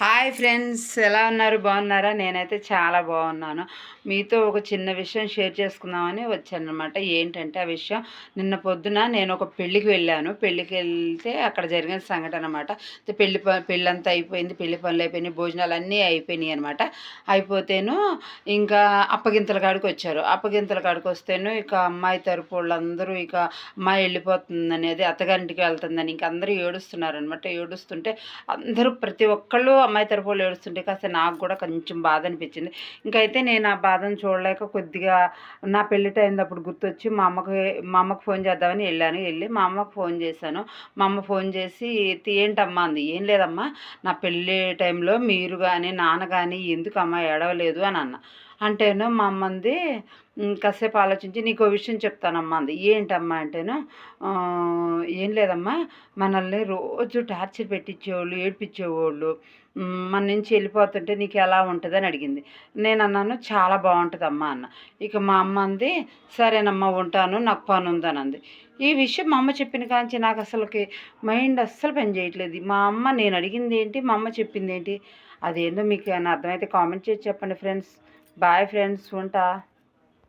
Hi friends, ఎలా ఉన్నారు? బాగున్నారా? నేనైతే చాలా బాగున్నాను. మీతో ఒక చిన్న విషయం షేర్ చేసుకుందామని వచ్చాననమాట. ఏంటంటే ఆ విషయం, నిన్న పొద్దున నేను ఒక పెళ్ళికి వెళ్ళాను. పెళ్ళికి వెళ్తే అక్కడ జరిగిన సంఘటన అనమాట. పెళ్ళంతా అయిపోయింది, పెళ్లి పనులు అయిపోయినాయి, భోజనాలు అన్నీ అయిపోయినాయి అనమాట. అయిపోతేను ఇంకా అప్పగింతల కాడికి వచ్చారు. అప్పగింతల కాడికి వస్తేను ఇక అమ్మాయి తరపు వాళ్ళందరూ ఇక అమ్మాయి వెళ్ళిపోతుందనేది, అత్తగారింటికి వెళ్తుందని ఇంక అందరూ ఏడుస్తున్నారనమాట. ఏడుస్తుంటే అందరూ ప్రతి ఒక్కళ్ళు అమ్మాయి తరఫోళ్ళు ఏడుస్తుంటే కాస్త నాకు కూడా కొంచెం బాధ అనిపించింది. ఇంకైతే నేను ఆ బాధను చూడలేక కొద్దిగా నా పెళ్లి టైం అప్పుడు గుర్తొచ్చి మా అమ్మకి ఫోన్ చేద్దామని వెళ్ళి మా అమ్మకి ఫోన్ చేశాను. మా అమ్మ ఫోన్ చేసి ఏంటమ్మా అంది. ఏం లేదమ్మా, నా పెళ్ళి టైంలో మీరు కానీ నాన్న కానీ ఎందుకమ్మా ఏడవలేదు అని అన్న. అంటేను మా అమ్మ అంది, కాసేపు ఆలోచించి నీకో విషయం చెప్తానమ్మా అంది. ఏంటమ్మా అంటేను, ఏం లేదమ్మా, మనల్ని రోజు టార్చర్ పెట్టించేవాళ్ళు, ఏడిపించేవాళ్ళు మన నుంచి వెళ్ళిపోతుంటే నీకు ఎలా ఉంటుందని అడిగింది. నేను అన్నాను, చాలా బాగుంటుందమ్మా అన్న. ఇక మా అమ్మ అంది, సరేనమ్మా ఉంటాను, నాకు పని ఉందని అంది. ఈ విషయం మా అమ్మ చెప్పిన కాంచి నాకు అసలుకి మైండ్ అస్సలు పని చేయట్లేదు. మా అమ్మ నేను అడిగింది ఏంటి, మా అమ్మ చెప్పింది ఏంటి, అదేందో మీకు ఏమైనా అర్థమైతే కామెంట్ చేసి చెప్పండి ఫ్రెండ్స్. బాయ్ ఫ్రెండ్స్, ఉంటా.